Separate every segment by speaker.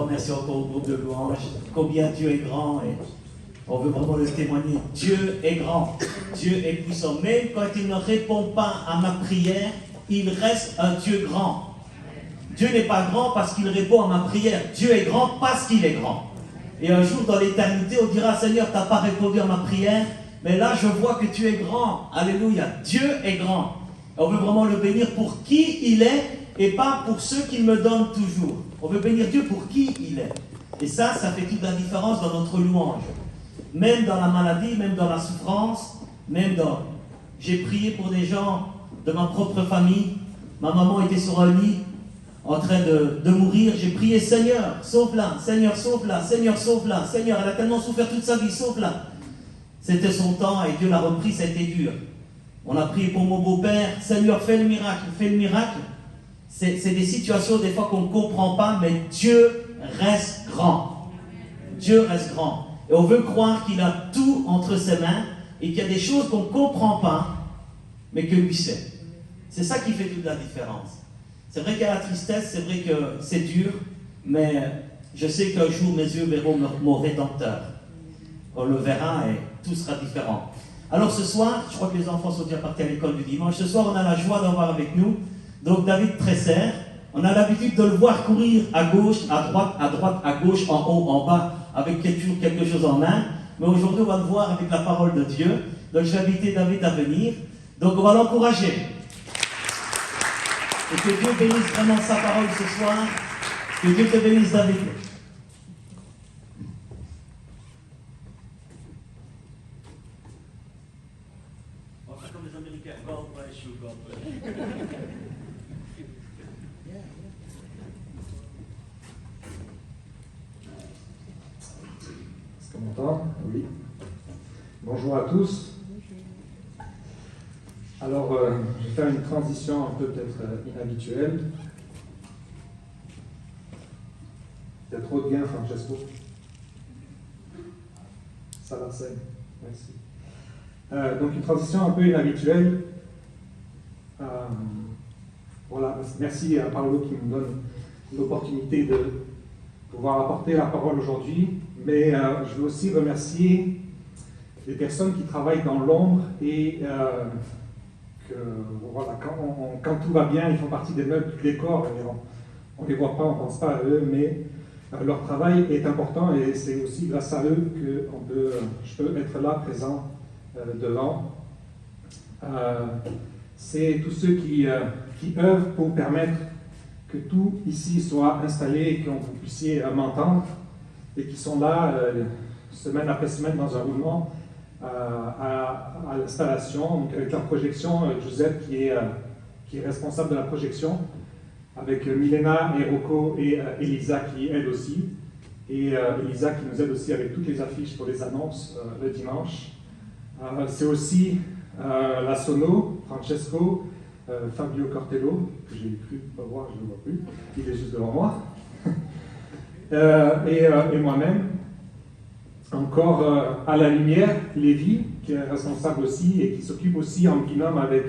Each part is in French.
Speaker 1: merci encore au groupe de louanges, combien Dieu est grand et on veut vraiment le témoigner. Dieu est grand, Dieu est puissant. Même quand il ne répond pas à ma prière, il reste un Dieu grand. Dieu n'est pas grand parce qu'il répond à ma prière. Dieu est grand parce qu'il est grand. Et un jour dans l'éternité, on dira, Seigneur, tu n'as pas répondu à ma prière, mais là je vois que tu es grand. Alléluia. Dieu est grand. On veut vraiment le bénir pour qui il est et pas pour ceux qu'il me donne toujours. On veut bénir Dieu pour qui il est. Et ça fait toute la différence dans notre louange. Même dans la maladie, même dans la souffrance, même dans... J'ai prié pour des gens de ma propre famille. Ma maman était sur un lit, en train de mourir. J'ai prié, Seigneur, sauve-la, Seigneur, sauve-la, Seigneur, sauve-la, Seigneur, elle a tellement souffert toute sa vie, sauve-la. C'était son temps et Dieu l'a repris, ça a été dur. On a prié pour mon beau-père, Seigneur, fais le miracle, fais le miracle. C'est des situations des fois qu'on ne comprend pas, mais Dieu reste grand. Dieu reste grand. Et on veut croire qu'il a tout entre ses mains et qu'il y a des choses qu'on ne comprend pas, mais que lui sait. C'est ça qui fait toute la différence. C'est vrai qu'il y a la tristesse, c'est vrai que c'est dur, mais je sais qu'un jour mes yeux verront mon Rédempteur. On le verra et tout sera différent. Alors ce soir, je crois que les enfants sont déjà partis à l'école du dimanche. Ce soir, on a la joie d'avoir avec nous donc David Tresser. On a l'habitude de le voir courir à gauche, à droite, à gauche, en haut, en bas, avec quelque chose en main. Mais aujourd'hui, on va le voir avec la parole de Dieu. Donc je vais inviter David à venir. Donc on va l'encourager. Et que Dieu bénisse vraiment sa parole ce soir. Que Dieu te bénisse, David. On va faire comme les Américains. God bless you, God bless you.
Speaker 2: Est-ce qu'on m'entend? Oui. Bonjour à tous. Alors, je vais faire une transition un peu peut-être inhabituelle. Il y a trop de gain, Francesco. Ça va, c'est. Merci. Donc, une transition un peu inhabituelle. Voilà, merci à Paolo qui me donne l'opportunité de pouvoir apporter la parole aujourd'hui. Mais je veux aussi remercier les personnes qui travaillent dans l'ombre et que voilà, quand tout va bien, ils font partie des meubles du décor et on ne les voit pas, on ne pense pas à eux, mais leur travail est important et c'est aussi grâce à eux que je peux être là, présent devant. C'est tous ceux qui œuvrent pour permettre que tout ici soit installé et que vous puissiez m'entendre et qui sont là semaine après semaine dans un roulement à l'installation, avec la projection, Giuseppe qui est responsable de la projection, avec Milena et Rocco et Elisa qui aide aussi, et Elisa qui nous aide aussi avec toutes les affiches pour les annonces le dimanche. C'est aussi la Sono, Francesco, Fabio Cortello, que j'ai cru pas voir, je ne le vois plus, il est juste devant moi, et moi-même. Encore à la lumière, Lévi, qui est responsable aussi et qui s'occupe aussi en binôme avec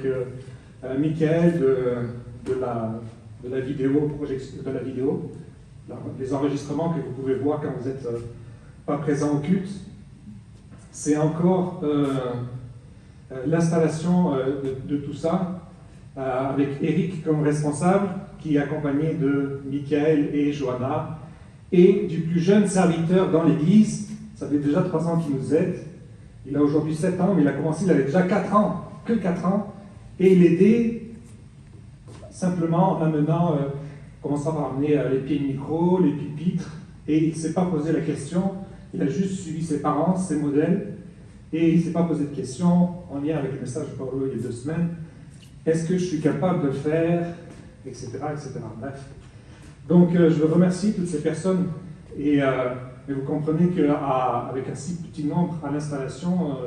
Speaker 2: Michael de la vidéo, les enregistrements que vous pouvez voir quand vous n'êtes pas présent au culte. C'est encore l'installation de tout ça, avec Eric comme responsable, qui est accompagné de Michael et Johanna, et du plus jeune serviteur dans l'église. Ça fait déjà 3 ans qu'il nous aide. Il a aujourd'hui 7 ans, mais il a commencé, il avait déjà 4 ans, que 4 ans. Et il aidait simplement en amenant, commençant par amener les pieds de micro, les pupitres, et il ne s'est pas posé la question, il a juste suivi ses parents, ses modèles, et il ne s'est pas posé de question en lien avec le message de Paolo il y a 2 semaines. Est-ce que je suis capable de le faire, etc., etc. Bref. Donc, je veux remercier toutes ces personnes et vous comprenez qu'avec un si petit nombre à l'installation,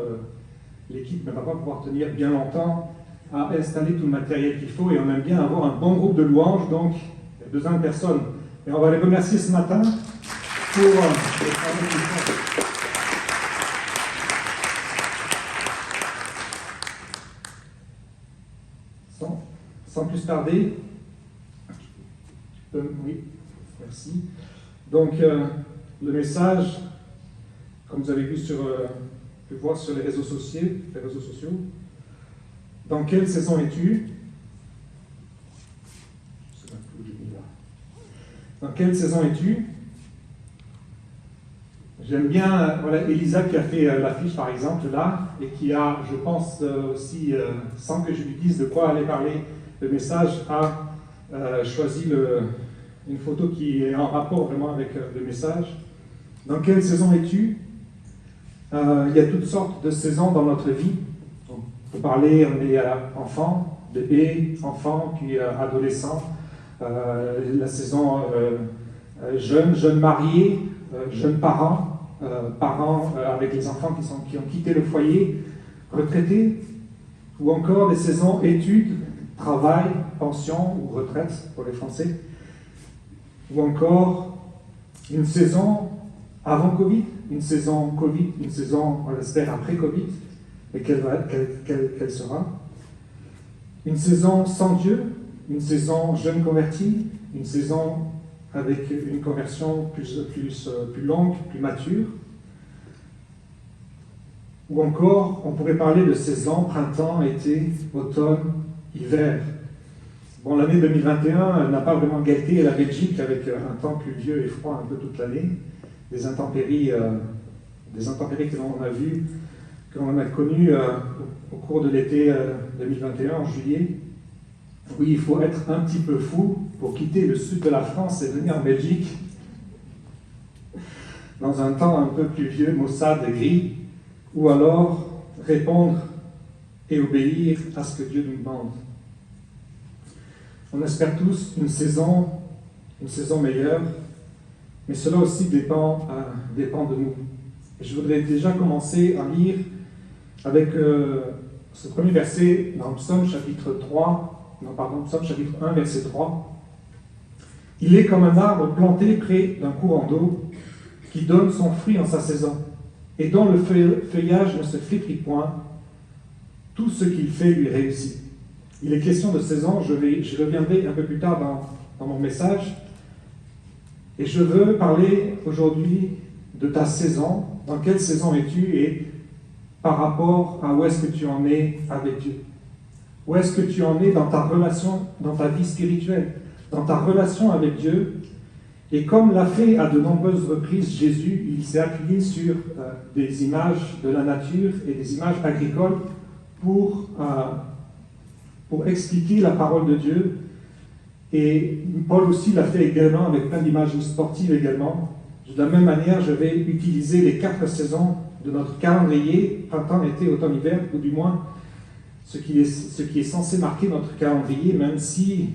Speaker 2: l'équipe ne va pas pouvoir tenir bien longtemps à installer tout le matériel qu'il faut et on aime bien avoir un bon groupe de louanges, donc il y a besoin de personnes. Et on va les remercier ce matin pour le travail qu'ils font. Sans plus tarder, oui, merci. Donc, le message, comme vous avez pu voir sur les réseaux sociaux, dans quelle saison es-tu? Dans quelle saison es-tu? J'aime bien Elisa qui a fait l'affiche par exemple là, et qui a, je pense aussi, sans que je lui dise de quoi aller parler, le message a choisi une photo qui est en rapport vraiment avec le message. Dans quelle saison es-tu? Il y a toutes sortes de saisons dans notre vie. Donc, pour parler, on est enfant, bébé, enfant, puis adolescent, la saison jeune marié, jeunes parents, parents avec les enfants qui ont quitté le foyer, retraités, ou encore des saisons études, travail, pension ou retraite pour les Français, ou encore une saison avant Covid, une saison Covid, une saison, on l'espère, après Covid, et quelle sera. Une saison sans Dieu, une saison jeune converti, une saison avec une conversion plus longue, plus mature. Ou encore, on pourrait parler de saison, printemps, été, automne, hiver. Bon, l'année 2021 n'a pas vraiment gâté la Belgique avec un temps pluvieux et froid un peu toute l'année, des intempéries que l'on a connues au cours de l'été 2021 en juillet. Oui, il faut être un petit peu fou pour quitter le sud de la France et venir en Belgique dans un temps un peu pluvieux, maussade et gris, ou alors répondre et obéir à ce que Dieu nous demande. On espère tous une saison meilleure, mais cela aussi dépend de nous. Et je voudrais déjà commencer à lire avec ce premier verset dans Psaume chapitre 1, verset 3. Il est comme un arbre planté près d'un courant d'eau qui donne son fruit en sa saison et dont le feuillage ne se flétrit point. Tout ce qu'il fait lui réussit. Il est question de saison, je reviendrai un peu plus tard dans mon message. Et je veux parler aujourd'hui de ta saison. Dans quelle saison es-tu et par rapport à où est-ce que tu en es avec Dieu? Où est-ce que tu en es dans ta relation, dans ta vie spirituelle, dans ta relation avec Dieu? Et comme l'a fait à de nombreuses reprises Jésus, il s'est appuyé sur des images de la nature et des images agricoles pour expliquer la parole de Dieu. Et Paul aussi l'a fait également avec plein d'images sportives également. De la même manière, je vais utiliser les 4 saisons de notre calendrier, printemps, été, automne, hiver, ou du moins ce qui est censé marquer notre calendrier, même si,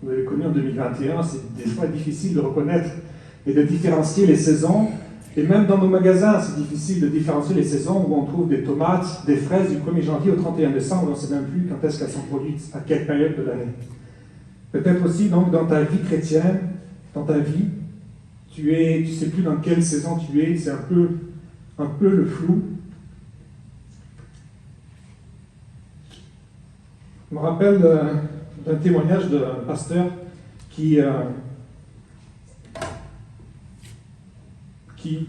Speaker 2: vous l'avez connu en 2021, c'est des fois difficile de reconnaître et de différencier les saisons. Et même dans nos magasins, c'est difficile de différencier les saisons où on trouve des tomates, des fraises du 1er janvier au 31 décembre, on ne sait même plus quand est-ce qu'elles sont produites, à quelle période de l'année. Peut-être aussi donc dans ta vie chrétienne, dans ta vie, tu sais plus dans quelle saison tu es, c'est un peu le flou. Je me rappelle d'un témoignage d'un pasteur qui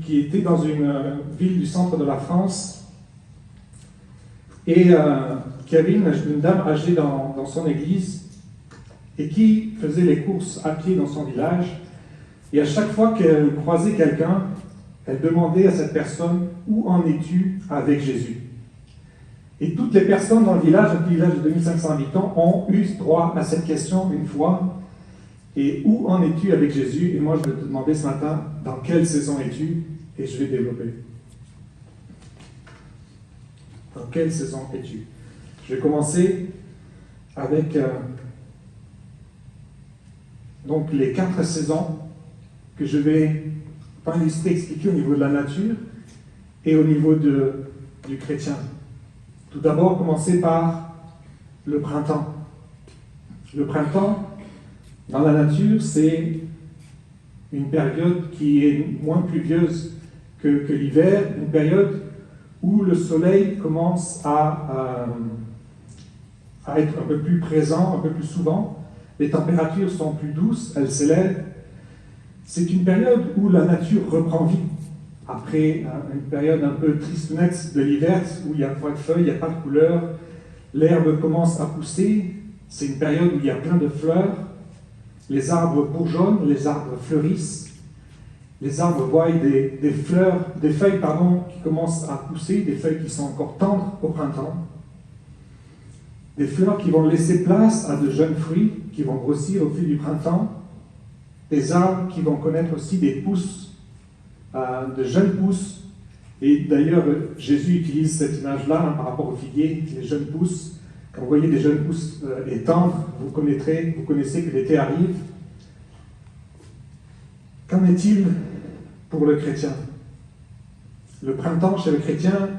Speaker 2: était dans une ville du centre de la France et qui avait une dame âgée dans son église et qui faisait les courses à pied dans son village. Et à chaque fois qu'elle croisait quelqu'un, elle demandait à cette personne « Où en es-tu avec Jésus ?» Et toutes les personnes dans le village, un petit village de 2500 habitants, ont eu droit à cette question une fois. Et où en es-tu avec Jésus? Et moi, je vais te demander ce matin, dans quelle saison es-tu? Et je vais développer. Dans quelle saison es-tu? Je vais commencer avec donc les 4 saisons que je vais pas lister, expliquer au niveau de la nature et au niveau du chrétien. Tout d'abord, commencer par le printemps. Le printemps, dans la nature, c'est une période qui est moins pluvieuse que l'hiver, une période où le soleil commence à être un peu plus présent, un peu plus souvent. Les températures sont plus douces, elles s'élèvent, C'est une période où la nature reprend vie. Après une période un peu tristounette de l'hiver, où il n'y a pas de feuilles, il n'y a pas de couleurs, l'herbe commence à pousser, c'est une période où il y a plein de fleurs, les arbres bourgeonnent, les arbres fleurissent, les arbres voient des feuilles qui commencent à pousser, des feuilles qui sont encore tendres au printemps, des fleurs qui vont laisser place à de jeunes fruits qui vont grossir au fil du printemps, des arbres qui vont connaître aussi des pousses, de jeunes pousses. Et d'ailleurs, Jésus utilise cette image-là par rapport aux figuiers, les jeunes pousses. Quand vous voyez des jeunes pousses et tendres, vous connaissez que l'été arrive. Qu'en est-il pour le chrétien? Le printemps chez le chrétien,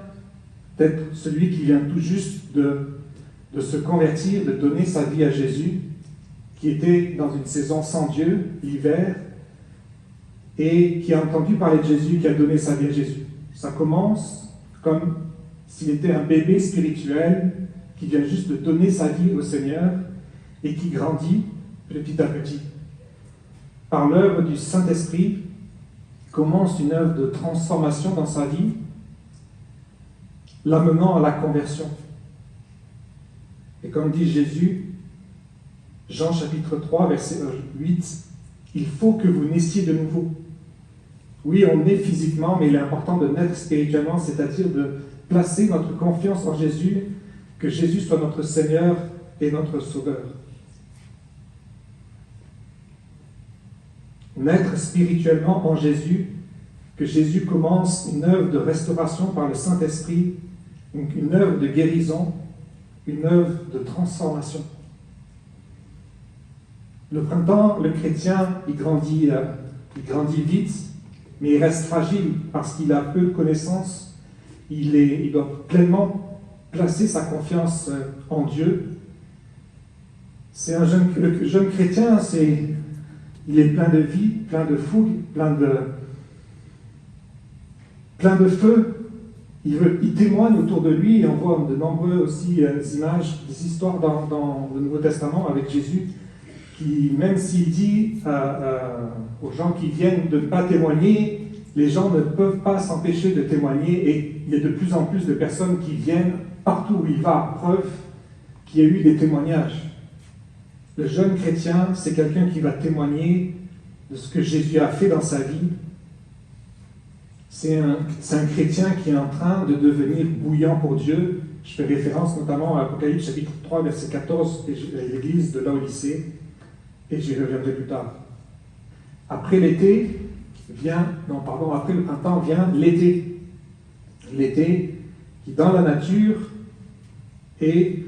Speaker 2: peut-être celui qui vient tout juste de se convertir, de donner sa vie à Jésus, qui était dans une saison sans Dieu, l'hiver, et qui a entendu parler de Jésus, qui a donné sa vie à Jésus. Ça commence comme s'il était un bébé spirituel qui vient juste de donner sa vie au Seigneur et qui grandit petit à petit. Par l'œuvre du Saint-Esprit, commence une œuvre de transformation dans sa vie, l'amenant à la conversion. Et comme dit Jésus, Jean chapitre 3, verset 8, « Il faut que vous naissiez de nouveau. » Oui, on naît physiquement, mais il est important de naître spirituellement, c'est-à-dire de placer notre confiance en Jésus, que Jésus soit notre Seigneur et notre Sauveur. Naître spirituellement en Jésus, que Jésus commence une œuvre de restauration par le Saint-Esprit, une œuvre de guérison, une œuvre de transformation. Le printemps, le chrétien, il grandit vite, mais il reste fragile parce qu'il a peu de connaissances. Il doit pleinement placer sa confiance en Dieu. Le jeune chrétien, il est plein de vie, plein de fougue, plein de feu. Il témoigne autour de lui, et on voit de nombreuses aussi images, des histoires dans le Nouveau Testament avec Jésus, qui, même s'il dit aux gens qui viennent de ne pas témoigner, les gens ne peuvent pas s'empêcher de témoigner, et il y a de plus en plus de personnes qui viennent partout où il va, preuve qu'il y a eu des témoignages. Le jeune chrétien, c'est quelqu'un qui va témoigner de ce que Jésus a fait dans sa vie. C'est un chrétien qui est en train de devenir bouillant pour Dieu. Je fais référence notamment à Apocalypse chapitre 3, verset 14, et l'église de Laodicée, et j'y reviendrai plus tard. Après le printemps vient l'été. L'été qui, dans la nature, est,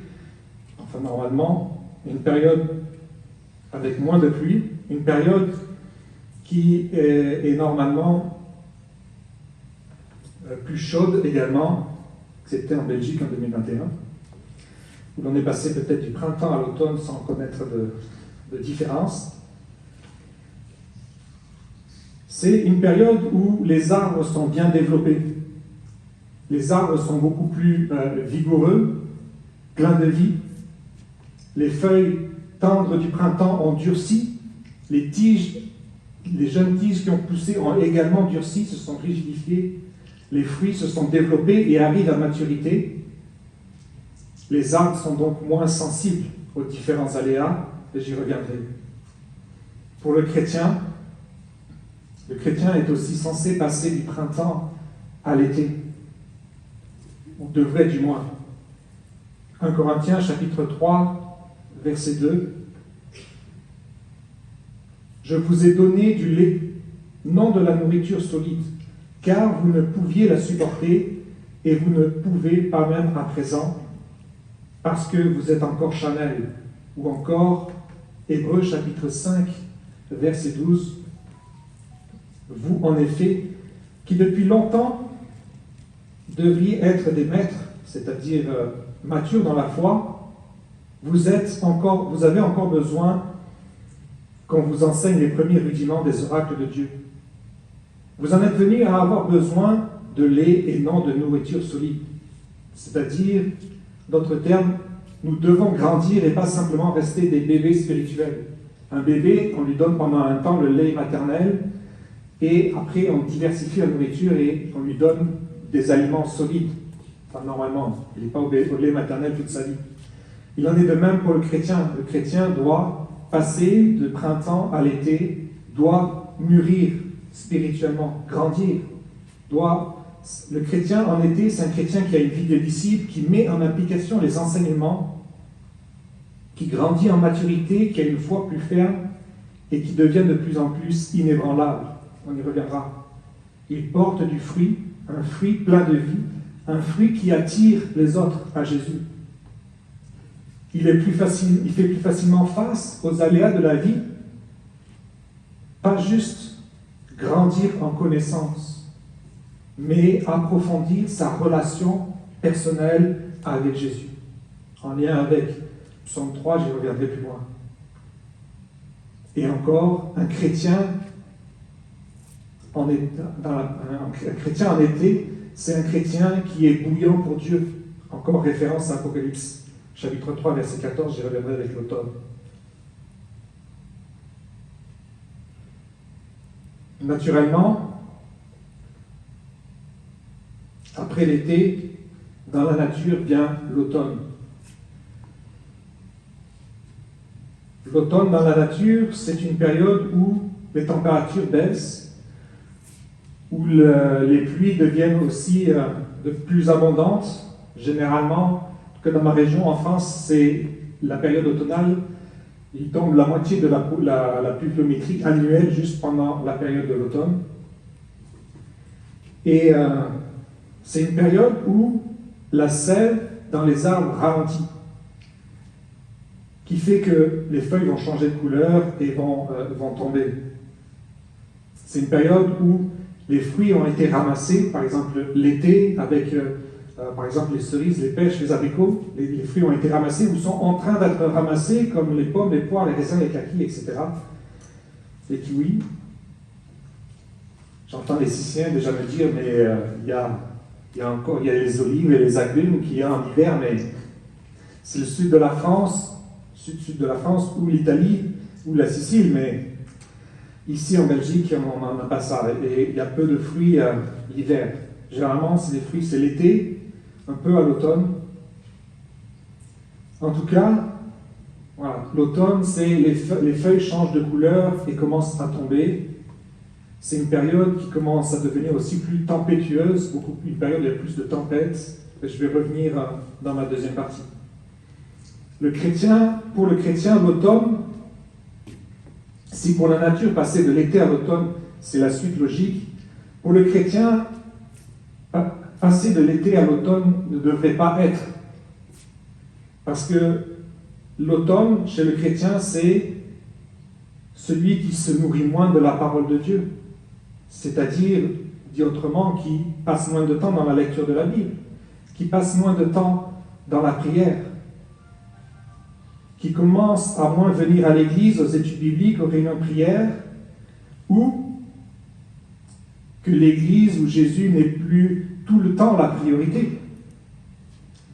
Speaker 2: normalement, une période avec moins de pluie, une période qui est normalement plus chaude également, c'était en Belgique en 2021, où l'on est passé peut-être du printemps à l'automne sans connaître de différence. C'est une période où les arbres sont bien développés. Les arbres sont beaucoup plus vigoureux, pleins de vie. Les feuilles tendres du printemps ont durci. Les jeunes tiges qui ont poussé ont également durci, se sont rigidifiées. Les fruits se sont développés et arrivent à maturité. Les arbres sont donc moins sensibles aux différents aléas, et j'y reviendrai. Pour le chrétien est aussi censé passer du printemps à l'été, ou devrait du moins. 1 Corinthiens chapitre 3, verset 2. « Je vous ai donné du lait, non de la nourriture solide, car vous ne pouviez la supporter, et vous ne pouvez pas même à présent, parce que vous êtes encore charnels. » Ou encore, Hébreux chapitre 5, verset 12. « Vous, en effet, qui depuis longtemps devriez être des maîtres, c'est-à-dire matures dans la foi, vous avez encore besoin qu'on vous enseigne les premiers rudiments des oracles de Dieu. Vous en êtes venus à avoir besoin de lait et non de nourriture solide. C'est-à-dire, d'autres termes, nous devons grandir et pas simplement rester des bébés spirituels. Un bébé, on lui donne pendant un temps le lait maternel, et après on diversifie la nourriture et on lui donne des aliments solides. Enfin, normalement, il n'est pas au lait maternel toute sa vie. Il en est de même pour le chrétien. Le chrétien doit passer de printemps à l'été, doit mûrir spirituellement, grandir. Le chrétien en été, c'est un chrétien qui a une vie de disciple, qui met en application les enseignements, qui grandit en maturité, qui a une foi plus ferme et qui devient de plus en plus inébranlable. On y reviendra. Il porte du fruit, un fruit plein de vie, un fruit qui attire les autres à Jésus. Il fait plus facilement face aux aléas de la vie, pas juste grandir en connaissance, mais approfondir sa relation personnelle avec Jésus. En lien avec Psaume 3, j'y reviendrai plus loin. Et encore, un chrétien en été, c'est un chrétien qui est bouillant pour Dieu. Encore référence à Apocalypse, chapitre 3, verset 14, j'y reviendrai avec l'automne. Naturellement, après l'été, dans la nature vient l'automne. L'automne dans la nature, c'est une période où les températures baissent, où les pluies deviennent aussi de plus abondantes. Généralement, que dans ma région, en France, c'est la période automnale. Il tombe la moitié de la pluviométrie annuelle juste pendant la période de l'automne. Et c'est une période où la sève dans les arbres ralentit, qui fait que les feuilles vont changer de couleur et vont tomber. C'est une période où les fruits ont été ramassés, par exemple l'été, avec par exemple les cerises, les pêches, les abricots, les fruits ont été ramassés ou sont en train d'être ramassés, comme les pommes, les poires, les raisins, les kakis, etc. Les kiwis. J'entends les Siciliens déjà me dire, mais il y a les olives et les agrumes qu'il y a en hiver, mais c'est le sud de la France, sud de la France, ou l'Italie, ou la Sicile, mais ici en Belgique, on n'en a pas ça, et il y a peu de fruits l'hiver. Généralement, c'est des fruits, c'est l'été, un peu à l'automne. En tout cas, voilà, l'automne, c'est les feuilles changent de couleur et commencent à tomber. C'est une période qui commence à devenir aussi plus tempétueuse, une période où il y a plus de tempêtes. Je vais revenir dans ma deuxième partie. Pour le chrétien, l'automne, si pour la nature, passer de l'été à l'automne, c'est la suite logique, pour le chrétien, passer de l'été à l'automne ne devrait pas être. Parce que l'automne, chez le chrétien, c'est celui qui se nourrit moins de la parole de Dieu. C'est-à-dire, dit autrement, qui passe moins de temps dans la lecture de la Bible, qui passe moins de temps dans la prière, qui commence à moins venir à l'église, aux études bibliques, aux réunions de prière, ou que l'église où Jésus n'est plus tout le temps la priorité.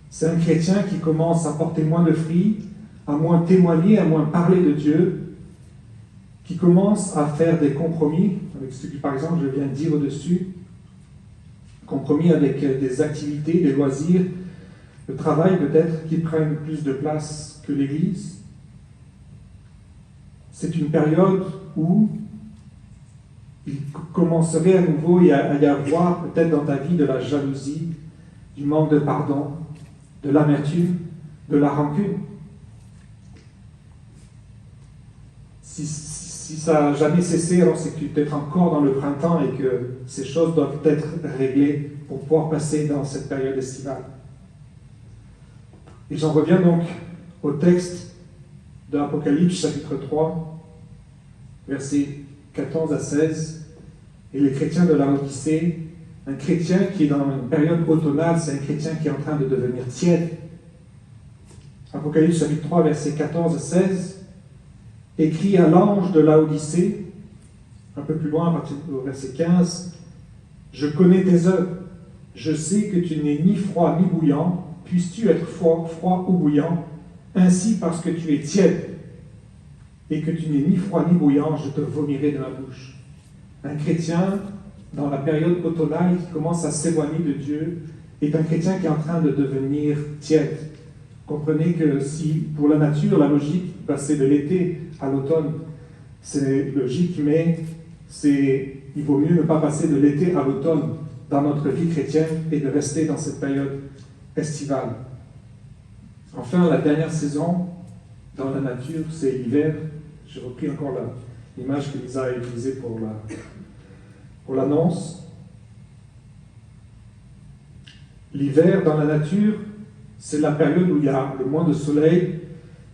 Speaker 2: C'est un chrétien qui commence à porter moins de fruits, à moins témoigner, à moins parler de Dieu, qui commence à faire des compromis, avec ce que par exemple je viens de dire au-dessus, compromis avec des activités, des loisirs, le travail peut-être, qui prennent plus de place que l'Église. C'est une période où il commencerait à nouveau à y avoir peut-être dans ta vie de la jalousie, du manque de pardon, de l'amertume, de la rancune. Si ça n'a jamais cessé, alors c'est que tu es peut-être encore dans le printemps et que ces choses doivent être réglées pour pouvoir passer dans cette période estivale. Et j'en reviens donc au texte de l'Apocalypse, chapitre 3, versets 14 à 16. Et les chrétiens de la Odyssée, un chrétien qui est dans une période automnale, c'est un chrétien qui est en train de devenir tiède. Apocalypse, chapitre 3, versets 14 à 16. Écrit à l'ange de Laodicée, un peu plus loin, à partir du verset 15, « Je connais tes œuvres, je sais que tu n'es ni froid ni bouillant, puisses-tu être froid ou bouillant, ainsi parce que tu es tiède. et que tu n'es ni froid ni bouillant, je te vomirai de ma bouche. Un chrétien, dans la période automnale qui commence à s'éloigner de Dieu, est un chrétien qui est en train de devenir tiède. Comprenez que si, pour la nature, la logique, passer de l'été à l'automne, c'est logique, mais il vaut mieux ne pas passer de l'été à l'automne dans notre vie chrétienne et de rester dans cette période estivale. Enfin, la dernière saison dans la nature, c'est l'hiver. J'ai repris encore l'image que Lisa a utilisée pour l'annonce. L'hiver dans la nature, c'est la période où il y a le moins de soleil,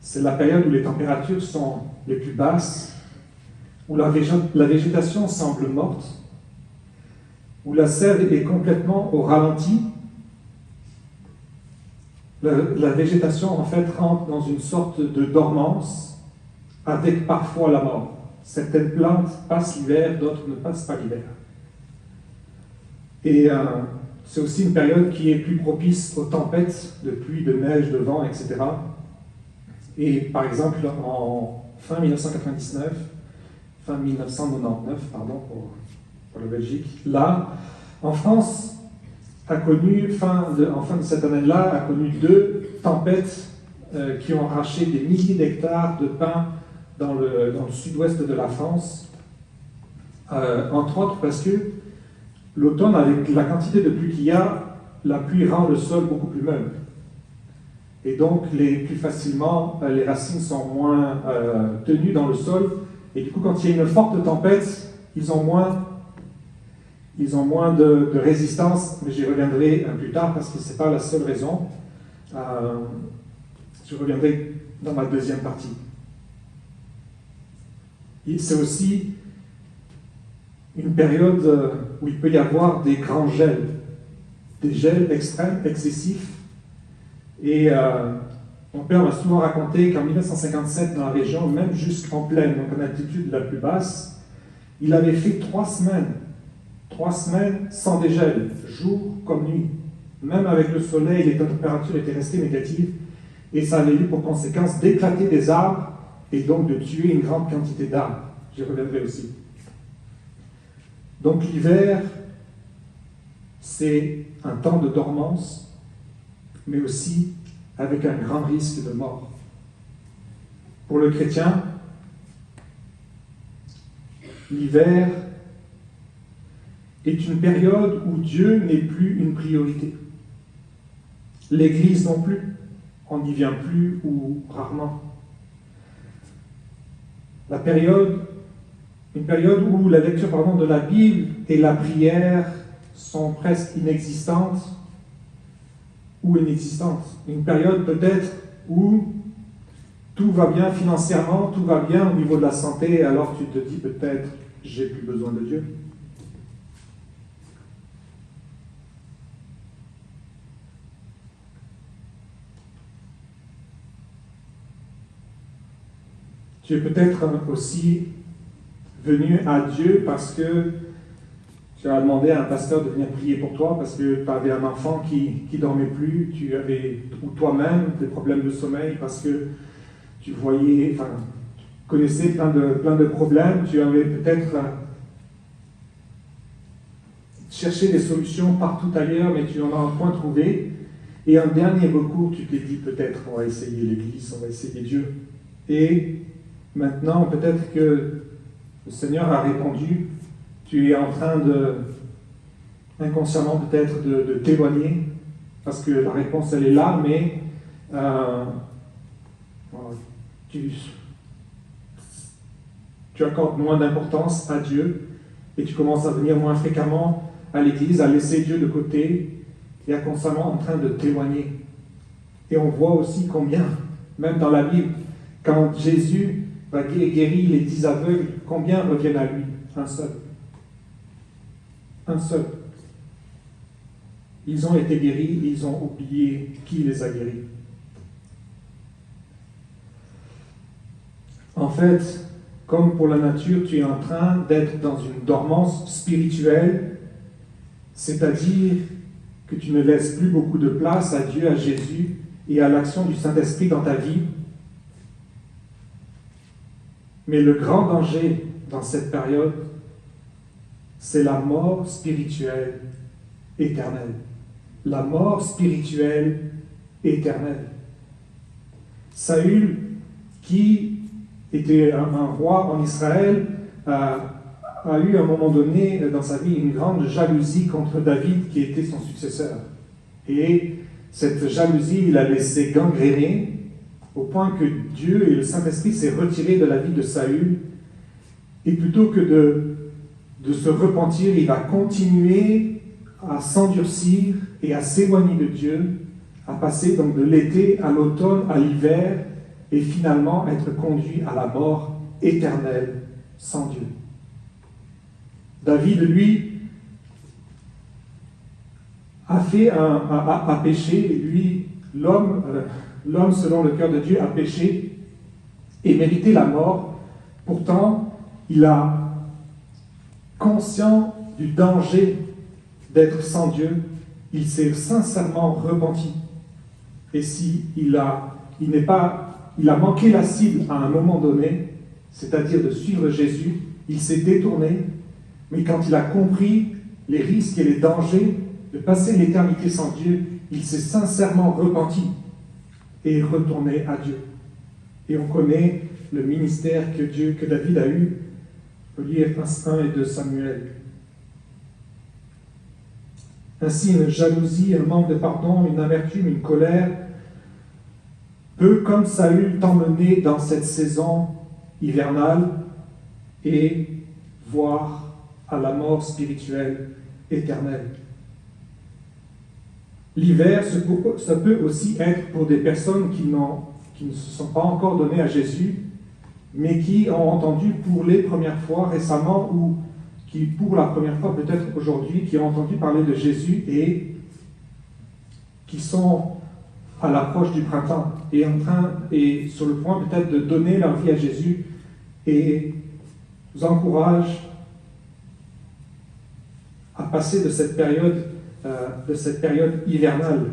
Speaker 2: c'est la période où les températures sont les plus basses, où la végétation semble morte, où la sève est complètement au ralenti. La végétation, en fait, rentre dans une sorte de dormance, avec parfois la mort. Certaines plantes passent l'hiver, d'autres ne passent pas l'hiver. Et c'est aussi une période qui est plus propice aux tempêtes de pluie, de neige, de vent, etc. Et par exemple, en fin 1999, pour la Belgique, là, en France, en fin de cette année-là, a connu 2 tempêtes qui ont arraché des milliers d'hectares de pins dans le sud-ouest de la France, entre autres parce que l'automne, avec la quantité de pluie qu'il y a, la pluie rend le sol beaucoup plus meuble. Et donc, plus facilement, les racines sont moins tenues dans le sol. Et du coup, quand il y a une forte tempête, ils ont moins de résistance, mais j'y reviendrai plus tard parce que ce n'est pas la seule raison. Je reviendrai dans ma deuxième partie. C'est aussi une période où il peut y avoir des grands gels, des gels extrêmes, excessifs. Et mon père m'a souvent raconté qu'en 1957, dans la région, même jusqu'en plaine, donc en altitude la plus basse, il avait fait 3 semaines sans dégel, jour comme nuit. Même avec le soleil, les températures étaient restées négatives, et ça avait eu pour conséquence d'éclater des arbres, et donc de tuer une grande quantité d'arbres. J'y reviendrai aussi. Donc l'hiver, c'est un temps de dormance, mais aussi avec un grand risque de mort. Pour le chrétien, l'hiver est une période où Dieu n'est plus une priorité. L'Église non plus, on n'y vient plus ou rarement. Une période où la lecture de la Bible et la prière sont presque inexistantes ou inexistantes. Une période peut-être où tout va bien financièrement, tout va bien au niveau de la santé, alors tu te dis peut-être j'ai plus besoin de Dieu. Tu es peut-être aussi venu à Dieu parce que tu as demandé à un pasteur de venir prier pour toi, parce que tu avais un enfant qui dormait plus, ou toi-même des problèmes de sommeil, parce que tu connaissais plein de problèmes, tu avais peut-être cherché des solutions partout ailleurs, mais tu n'en as point trouvé. Et en dernier recours, tu t'es dit peut-être on va essayer l'Église, on va essayer Dieu. Et maintenant, peut-être que le Seigneur a répondu, tu es en train inconsciemment peut-être de t'éloigner, parce que la réponse elle est là, mais tu accordes moins d'importance à Dieu, et tu commences à venir moins fréquemment à l'église, à laisser Dieu de côté, et à constamment en train de t'éloigner. Et on voit aussi combien, même dans la Bible, quand Jésus va guérir les 10 aveugles, combien reviennent à lui? Un seul. Un seul. Ils ont été guéris, ils ont oublié qui les a guéris. En fait, comme pour la nature, tu es en train d'être dans une dormance spirituelle, c'est-à-dire que tu ne laisses plus beaucoup de place à Dieu, à Jésus et à l'action du Saint-Esprit dans ta vie. Mais le grand danger dans cette période, c'est la mort spirituelle éternelle. La mort spirituelle éternelle. Saül, qui était un roi en Israël, a eu à un moment donné dans sa vie une grande jalousie contre David qui était son successeur. Et cette jalousie l'a laissé gangréner au point que Dieu et le Saint-Esprit s'est retiré de la vie de Saül. Et plutôt que de se repentir, il va continuer à s'endurcir et à s'éloigner de Dieu, à passer donc de l'été à l'automne, à l'hiver, et finalement être conduit à la mort éternelle sans Dieu. David, lui, a péché, lui, l'homme selon le cœur de Dieu a péché et mérité la mort. Pourtant, il a conscient du danger d'être sans Dieu, il s'est sincèrement repenti. Et si il a manqué la cible à un moment donné, c'est-à-dire de suivre Jésus, il s'est détourné, mais quand il a compris les risques et les dangers de passer l'éternité sans Dieu, il s'est sincèrement repenti et est retourné à Dieu. Et on connaît le ministère que David a eu. On peut lire 1 et 2 Samuel. Ainsi, une jalousie, un manque de pardon, une amertume, une colère peut, comme Saül, t'emmener dans cette saison hivernale et voir à la mort spirituelle éternelle. L'hiver, ça peut aussi être pour des personnes qui ne se sont pas encore données à Jésus, mais qui ont entendu pour les premières fois récemment ou qui pour la première fois peut-être aujourd'hui, qui ont entendu parler de Jésus et qui sont à l'approche du printemps et sur le point peut-être de donner leur vie à Jésus, et vous encourage à passer de cette période hivernale.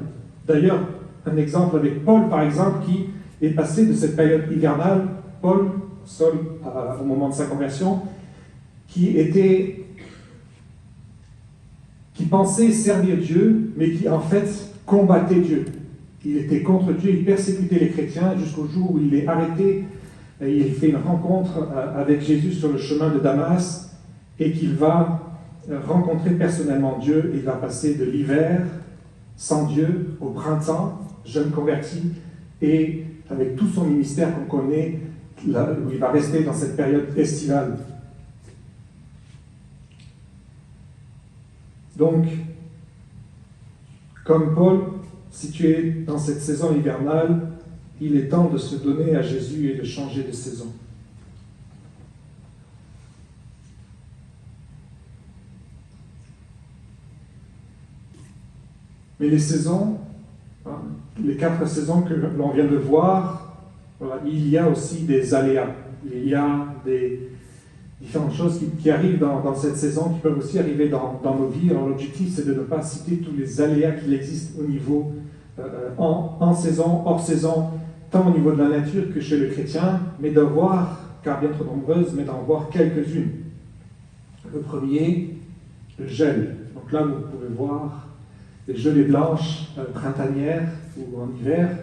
Speaker 2: D'ailleurs, un exemple avec Paul, par exemple, qui est passé de cette période hivernale, Paul, seul au moment de sa conversion, qui pensait servir Dieu, mais qui en fait combattait Dieu. Il était contre Dieu, il persécutait les chrétiens jusqu'au jour où il est arrêté. Et il fait une rencontre avec Jésus sur le chemin de Damas et qu'il va rencontrer personnellement Dieu. Il va passer de l'hiver sans Dieu au printemps, jeune converti, et avec tout son ministère qu'on connaît, là, où il va rester dans cette période estivale. Donc, comme Paul, si tu es dans cette saison hivernale, il est temps de se donner à Jésus et de changer de saison. Mais les saisons, les 4 saisons que l'on vient de voir, voilà, il y a aussi des aléas. Il y a des différentes choses qui arrivent dans cette saison, qui peuvent aussi arriver dans nos vies. Alors l'objectif, c'est de ne pas citer tous les aléas qu'il existe au niveau en saison, hors saison, tant au niveau de la nature que chez le chrétien, mais d'en voir, car bien trop nombreuses, mais d'en voir quelques-unes. Le premier, le gel. Donc là, vous pouvez voir les gelées blanches printanières ou en hiver,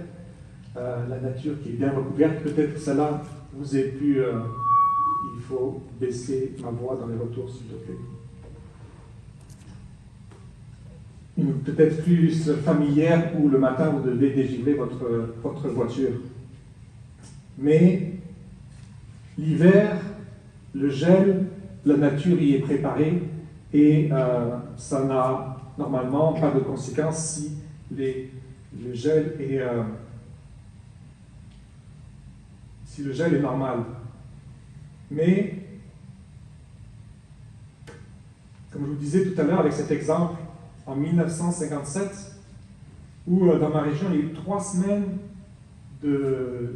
Speaker 2: la nature qui est bien recouverte. Peut-être que celle-là vous ait pu... il faut baisser ma voix dans les retours, s'il te plaît. Une peut-être plus familière où le matin vous devez dégivrer votre voiture. Mais l'hiver, le gel, la nature y est préparée et ça n'a normalement pas de conséquences si le gel est normal. Mais, comme je vous disais tout à l'heure avec cet exemple, en 1957, où dans ma région, il y a eu 3 semaines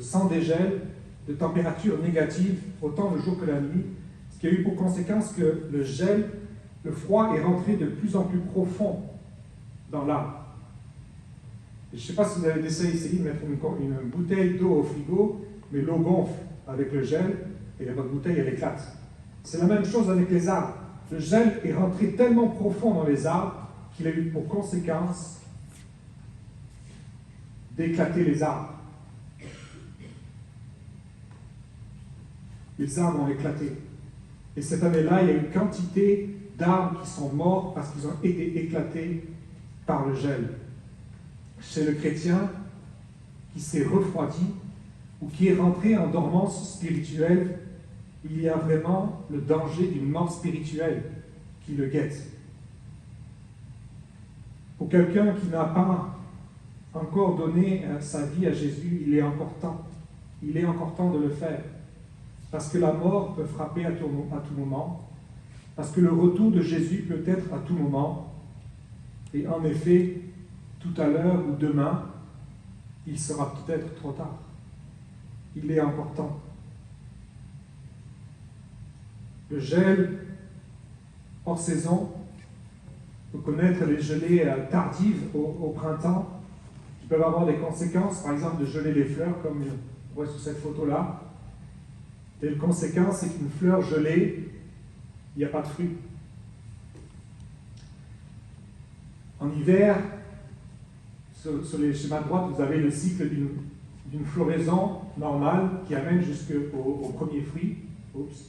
Speaker 2: sans dégel, de température négative, autant le jour que la nuit, ce qui a eu pour conséquence que le froid est rentré de plus en plus profond dans l'arbre. Je ne sais pas si vous avez essayé de mettre une bouteille d'eau au frigo, mais l'eau gonfle avec le gel, et votre bouteille, elle éclate. C'est la même chose avec les arbres. Le gel est rentré tellement profond dans les arbres qu'il a eu pour conséquence d'éclater les arbres. Les arbres ont éclaté. Et cette année-là, il y a une quantité d'arbres qui sont morts parce qu'ils ont été éclatés par le gel. Chez le chrétien qui s'est refroidi ou qui est rentré en dormance spirituelle, il y a vraiment le danger d'une mort spirituelle qui le guette. Pour quelqu'un qui n'a pas encore donné sa vie à Jésus, il est encore temps. Il est encore temps de le faire. Parce que la mort peut frapper à tout moment. Parce que le retour de Jésus peut être à tout moment. Et en effet, tout à l'heure ou demain, il sera peut-être trop tard. Il est encore temps. Le gel hors saison, on peut connaître les gelées tardives au printemps, qui peuvent avoir des conséquences, par exemple de geler les fleurs, comme on voit sur cette photo-là. Et la conséquence, c'est qu'une fleur gelée, il n'y a pas de fruits. En hiver, sur les schémas de droite, vous avez le cycle d'une floraison normale qui amène jusqu'au premier fruit. Oups.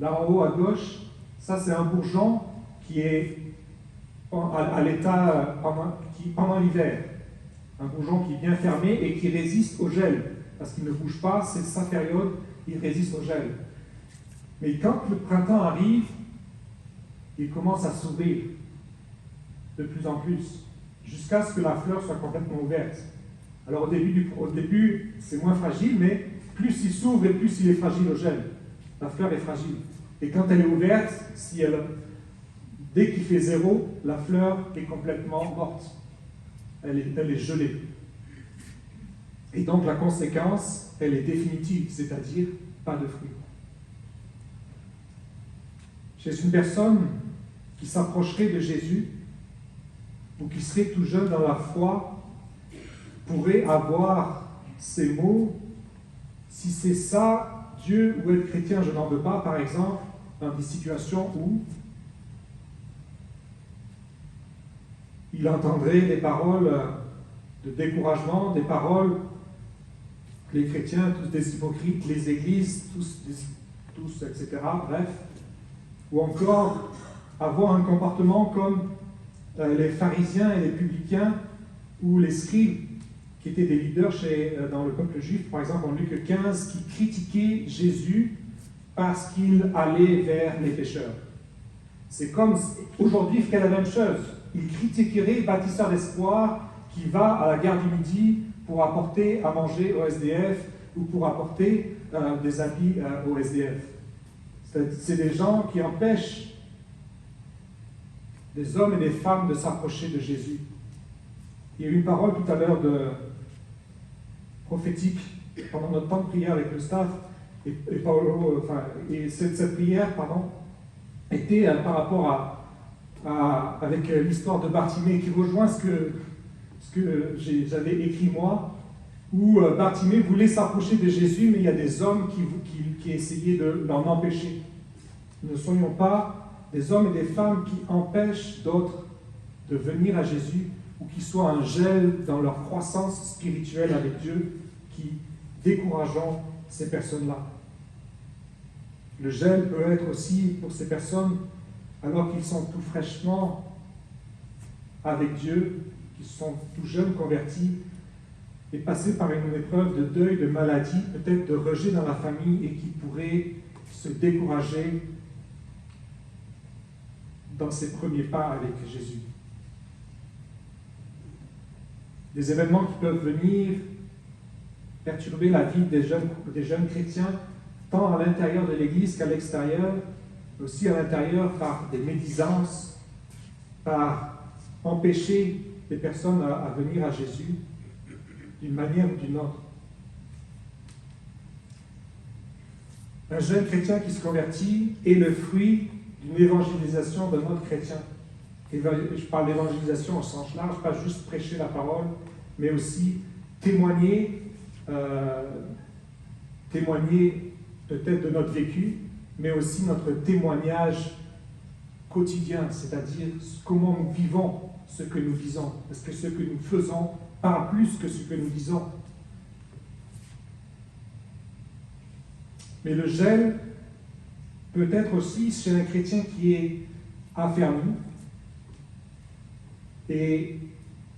Speaker 2: Là en haut à gauche, ça c'est un bourgeon qui est à l'état pendant l'hiver. Un bourgeon qui est bien fermé et qui résiste au gel. Parce qu'il ne bouge pas, c'est sa période, il résiste au gel. Mais quand le printemps arrive, il commence à s'ouvrir de plus en plus, jusqu'à ce que la fleur soit complètement ouverte. Alors au début c'est moins fragile, mais plus il s'ouvre et plus il est fragile au gel. La fleur est fragile. Et quand elle est ouverte, dès qu'il fait 0, la fleur est complètement morte. Elle est gelée. Et donc la conséquence, elle est définitive, c'est-à-dire pas de fruits. Chez une personne qui s'approcherait de Jésus, ou qui serait tout jeune dans la foi, pourrait avoir ces mots: si c'est ça, Dieu ou être chrétien, je n'en veux pas, par exemple, dans des situations où il entendrait des paroles de découragement, des paroles: les chrétiens, tous des hypocrites, les églises, tous, etc. Bref. Ou encore avoir un comportement comme les pharisiens et les publicains ou les scribes, qui étaient des leaders dans le peuple juif, par exemple en Luc 15, qui critiquaient Jésus parce qu'il allait vers les pécheurs. C'est comme aujourd'hui, il ferait la même chose. Il critiquerait le bâtisseur d'espoir qui va à la gare du Midi pour apporter à manger au SDF ou pour apporter des habits au SDF. C'est des gens qui empêchent des hommes et des femmes de s'approcher de Jésus. Il y a eu une parole tout à l'heure prophétique pendant notre temps de prière avec le staff, et cette prière, était par rapport avec l'histoire de Bartimée, qui rejoint ce que j'avais écrit moi, où Bartimée voulait s'approcher de Jésus, mais il y a des hommes qui essayaient de l'en empêcher. Ne soyons pas des hommes et des femmes qui empêchent d'autres de venir à Jésus, ou qui soient un gel dans leur croissance spirituelle avec Dieu, qui décourageons ces personnes-là. Le gel peut être aussi pour ces personnes, alors qu'ils sont tout fraîchement avec Dieu, qui sont tout jeunes convertis, et passés par une épreuve de deuil, de maladie, peut-être de rejet dans la famille, et qui pourraient se décourager dans ses premiers pas avec Jésus. Des événements qui peuvent venir perturber la vie des jeunes chrétiens, tant à l'intérieur de l'Église qu'à l'extérieur, mais aussi à l'intérieur par des médisances, par empêcher les personnes à venir à Jésus d'une manière ou d'une autre. Un jeune chrétien qui se convertit est le fruit d'une évangélisation d'un autre chrétien. Je parle d'évangélisation au sens large, pas juste prêcher la parole, mais aussi témoigner témoigner peut-être de notre vécu, mais aussi notre témoignage quotidien, c'est-à-dire comment nous vivons ce que nous disons. Est-ce que ce que nous faisons parle plus que ce que nous disons? Mais le gel peut être aussi chez un chrétien qui est affermi, et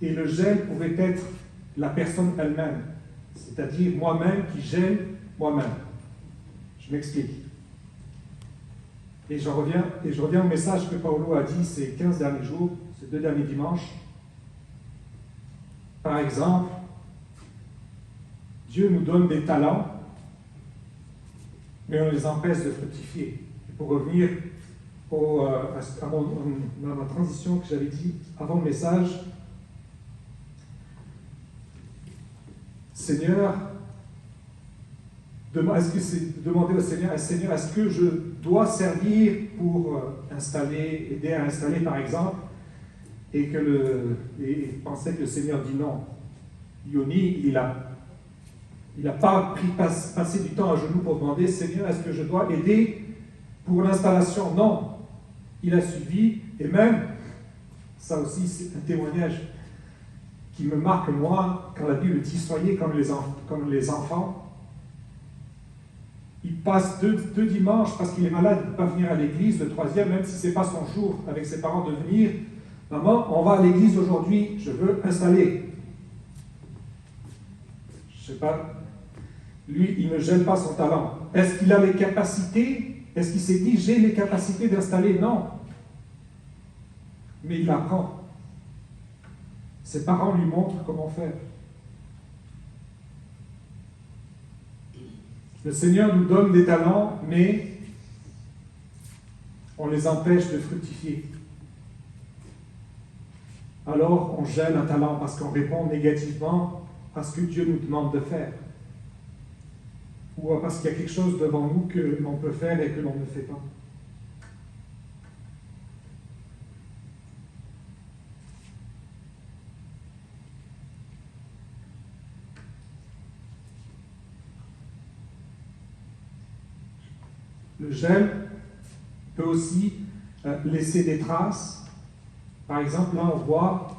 Speaker 2: le gel pourrait être la personne elle-même, c'est-à-dire moi-même qui gèle moi-même. Je m'explique. Et je reviens au message que Paolo a dit ces 15 derniers jours, ces 2 derniers dimanches. Par exemple, Dieu nous donne des talents, mais on les empêche de fructifier. Et pour revenir à ma transition que j'avais dit avant le message, Seigneur, demander au Seigneur, Seigneur, est-ce que je dois servir pour aider à installer par exemple, et penser que le Seigneur dit non. Yoni, il n'a pas passé du temps à genoux pour demander, Seigneur, est-ce que je dois aider pour l'installation? Non. Il a suivi, et même, ça aussi c'est un témoignage qui me marque moi, quand la Bible dit soyez comme les enfants. Il passe deux dimanches parce qu'il est malade, il ne peut pas venir à l'église, le 3e, même si ce n'est pas son jour avec ses parents de venir. Maman, on va à l'église aujourd'hui, je veux installer. Je ne sais pas, lui, il ne gêne pas son talent. Est-ce qu'il a les capacités? Est-ce qu'il s'est dit, j'ai les capacités d'installer? Non. Mais il apprend. Ses parents lui montrent comment faire. Le Seigneur nous donne des talents, mais on les empêche de fructifier. Alors on gèle un talent parce qu'on répond négativement à ce que Dieu nous demande de faire. Ou parce qu'il y a quelque chose devant nous que l'on peut faire et que l'on ne fait pas. Le gel peut aussi laisser des traces. Par exemple, là on voit,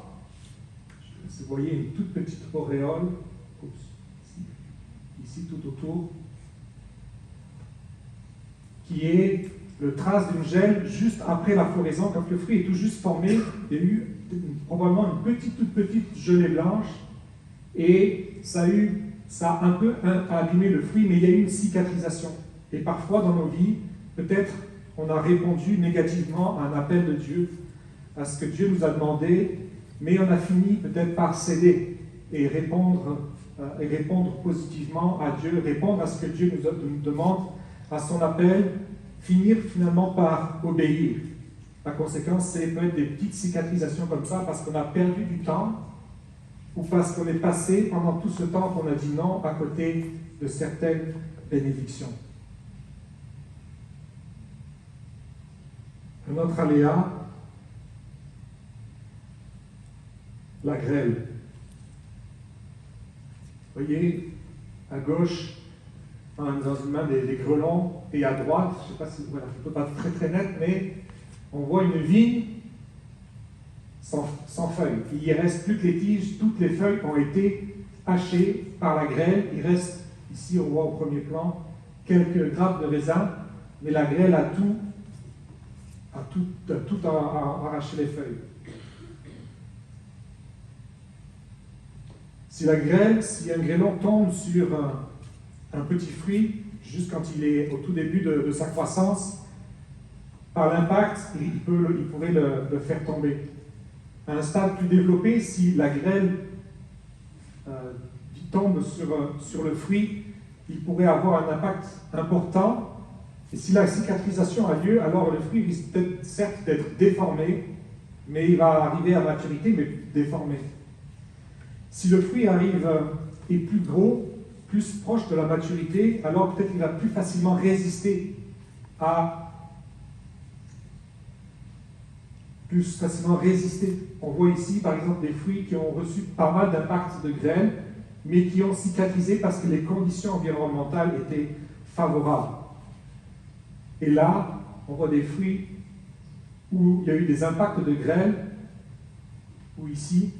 Speaker 2: vous voyez une toute petite auréole, ici tout autour, qui est le trace d'une gel juste après la floraison, quand le fruit est tout juste formé. Il y a eu probablement une toute petite gelée blanche, et ça a un peu abîmé le fruit, mais il y a eu une cicatrisation. Et parfois dans nos vies, peut-être on a répondu négativement à un appel de Dieu, à ce que Dieu nous a demandé, mais on a fini peut-être par céder et répondre positivement à Dieu, répondre à ce que Dieu nous demande, à son appel, finir finalement par obéir. La conséquence, c'est peut être des petites cicatrisations comme ça, parce qu'on a perdu du temps, ou parce qu'on est passé pendant tout ce temps qu'on a dit non à côté de certaines bénédictions. Un autre aléa, la grêle. Vous voyez, à gauche, dans une main des grelons, et à droite, je ne sais pas si voilà, la photo pas très très nette, mais on voit une vigne sans feuilles. Il ne reste plus que les tiges, toutes les feuilles ont été hachées par la grêle. Il reste, ici on voit au premier plan, quelques grappes de raisin, mais la grêle a tout arraché les feuilles. Si un grêlon tombe sur un petit fruit, juste quand il est au tout début de sa croissance, par l'impact, il pourrait le faire tomber. À un stade plus développé, si la grêle tombe sur le fruit, il pourrait avoir un impact important. Et si la cicatrisation a lieu, alors le fruit risque certes d'être déformé, mais il va arriver à maturité, mais déformé. Si le fruit est plus gros, plus proche de la maturité, alors peut-être qu'il va plus facilement résister On voit ici, par exemple, des fruits qui ont reçu pas mal d'impact de grêle, mais qui ont cicatrisé parce que les conditions environnementales étaient favorables. Et là, on voit des fruits où il y a eu des impacts de grêle, ou ici,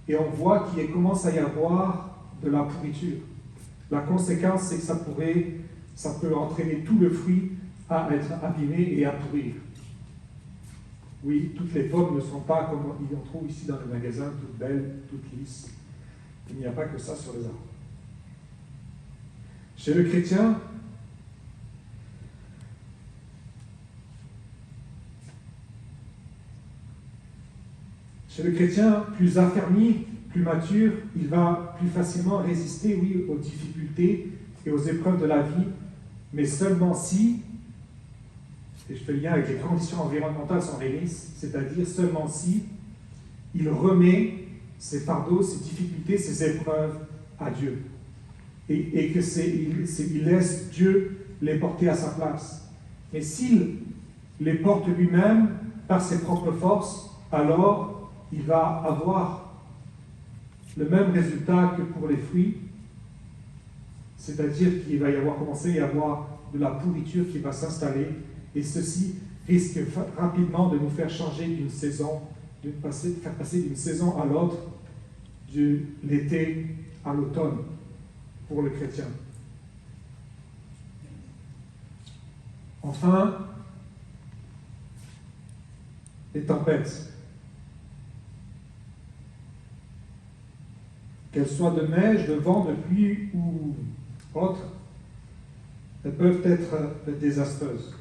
Speaker 2: et on voit qu'il commence à y avoir de la pourriture. La conséquence, c'est que ça peut entraîner tout le fruit à être abîmé et à pourrir. Oui, toutes les pommes ne sont pas comme on en trouve ici dans le magasin, toutes belles, toutes lisses. Il n'y a pas que ça sur les arbres. Chez le chrétien, plus affermi, plus mature, il va plus facilement résister, oui, aux difficultés et aux épreuves de la vie, mais seulement si, et je fais le lien avec les conditions environnementales sont réunies, c'est-à-dire seulement si il remet ses fardeaux, ses difficultés, ses épreuves à Dieu. Et il laisse Dieu les porter à sa place. Mais s'il les porte lui-même par ses propres forces, alors il va avoir le même résultat que pour les fruits, c'est-à-dire qu'il va commencer à y avoir de la pourriture qui va s'installer, et ceci risque rapidement de nous faire changer d'une saison, faire passer d'une saison à l'autre, de l'été à l'automne, pour le chrétien. Enfin, les tempêtes. Qu'elles soient de neige, de vent, de pluie ou autres, elles peuvent être désastreuses.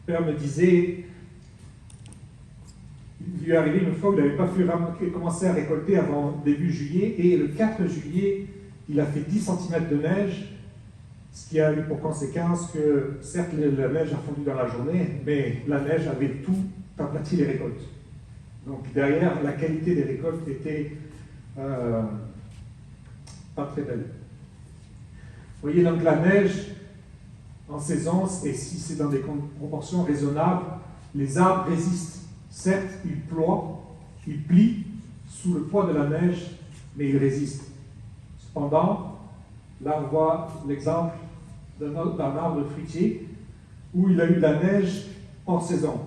Speaker 2: Le père me disait, il lui est arrivé une fois où il n'avait pas pu commencer à récolter avant début juillet, et le 4 juillet, il a fait 10 cm de neige, ce qui a eu pour conséquence que, certes, la neige a fondu dans la journée, mais la neige avait tout aplati les récoltes. Donc derrière, la qualité des récoltes était pas très belle. Vous voyez, donc la neige en saison, et si c'est dans des proportions raisonnables, les arbres résistent. Certes, ils ploient, ils plient sous le poids de la neige, mais ils résistent. Cependant, là on voit l'exemple d'un arbre fruitier où il a eu de la neige hors saison.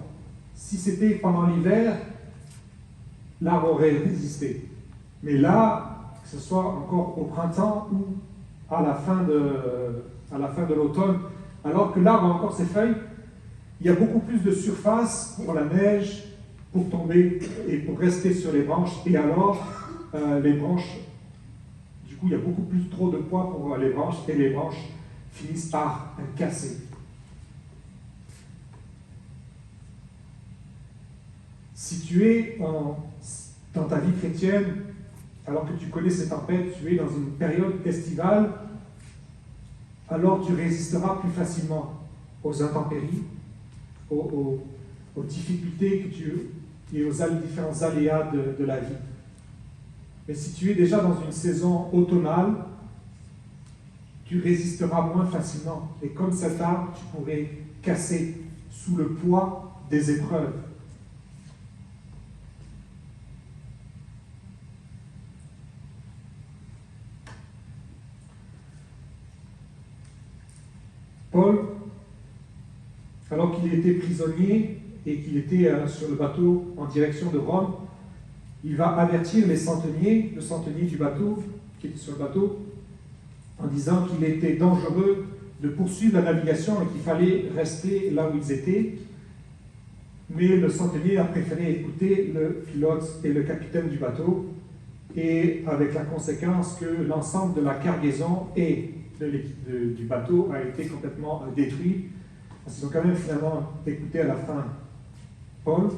Speaker 2: Si c'était pendant l'hiver, l'arbre aurait résisté. Mais là, que ce soit encore au printemps ou à la fin de l'automne, alors que l'arbre a encore ses feuilles, il y a beaucoup plus de surface pour la neige, pour tomber et pour rester sur les branches. Et alors, les branches, du coup, il y a beaucoup plus trop de poids pour les branches, et les branches finissent par casser. Si tu es dans ta vie chrétienne, alors que tu connais ces tempêtes, tu es dans une période estivale, alors tu résisteras plus facilement aux intempéries, aux difficultés et aux différents aléas de la vie. Mais si tu es déjà dans une saison automnale, tu résisteras moins facilement. Et comme cet arbre, tu pourrais casser sous le poids des épreuves. Paul, alors qu'il était prisonnier et qu'il était sur le bateau en direction de Rome, il va avertir le centenier du bateau, qui était sur le bateau, en disant qu'il était dangereux de poursuivre la navigation et qu'il fallait rester là où ils étaient. Mais le centenier a préféré écouter le pilote et le capitaine du bateau, et avec la conséquence que l'ensemble de la cargaison et de l'équipe du bateau a été complètement détruit. Parce qu'ils ont quand même finalement écouté à la fin Paul.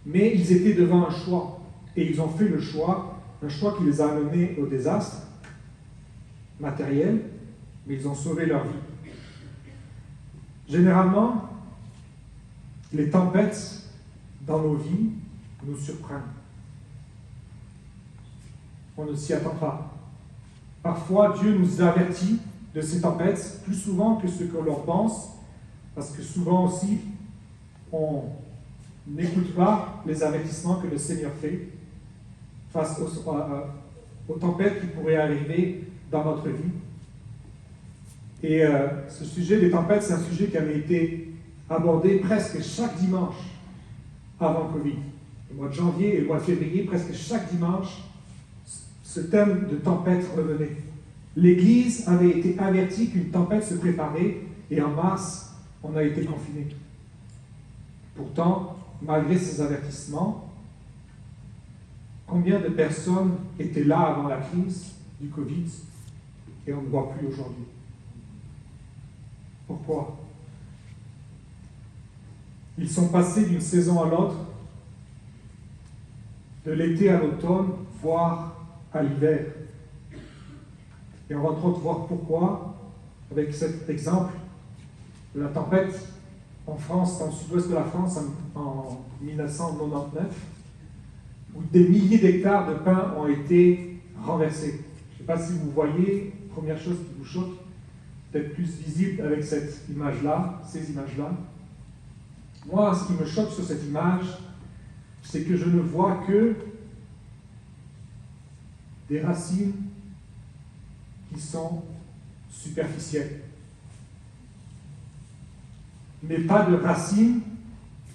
Speaker 2: Mais ils étaient devant un choix, et ils ont fait le choix, un choix qui les a amenés au désastre matériel, mais ils ont sauvé leur vie. Généralement, les tempêtes dans nos vies nous surprennent. On ne s'y attend pas. Parfois, Dieu nous avertit de ces tempêtes plus souvent que ce que l'on pense, parce que souvent aussi, on n'écoute pas les avertissements que le Seigneur fait. face aux tempêtes qui pourraient arriver dans notre vie. Et ce sujet des tempêtes, c'est un sujet qui avait été abordé presque chaque dimanche avant le Covid. Le mois de janvier et le mois de février, presque chaque dimanche, ce thème de tempête revenait. L'Église avait été avertie qu'une tempête se préparait et en mars, on a été confinés. Pourtant, malgré ces avertissements, combien de personnes étaient là avant la crise du Covid et on ne voit plus aujourd'hui? Pourquoi? Ils sont passés d'une saison à l'autre, de l'été à l'automne, voire à l'hiver. Et on va entre autres voir pourquoi, avec cet exemple de la tempête en France, dans le sud-ouest de la France, en 1999, où des milliers d'hectares de pins ont été renversés. Je ne sais pas si vous voyez, première chose qui vous choque, peut-être plus visible avec cette image-là, ces images-là. Moi, ce qui me choque sur cette image, c'est que je ne vois que des racines qui sont superficielles. Mais pas de racines,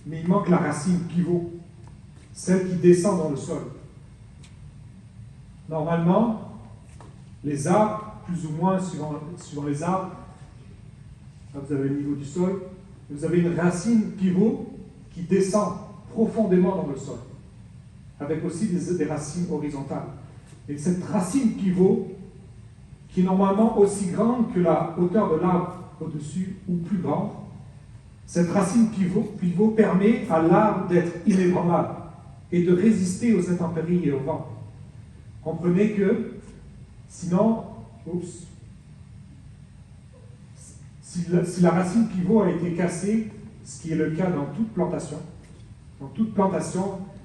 Speaker 2: mais il manque la racine pivot, celle qui descend dans le sol. Normalement, les arbres, plus ou moins suivant les arbres, là vous avez le niveau du sol, vous avez une racine pivot qui descend profondément dans le sol, avec aussi des racines horizontales. Et cette racine pivot, qui est normalement aussi grande que la hauteur de l'arbre au-dessus, ou plus grande, cette racine pivot permet à l'arbre d'être inébranlable et de résister aux intempéries et au vent. Comprenez que, sinon, si la racine pivot a été cassée, ce qui est le cas dans toute plantation,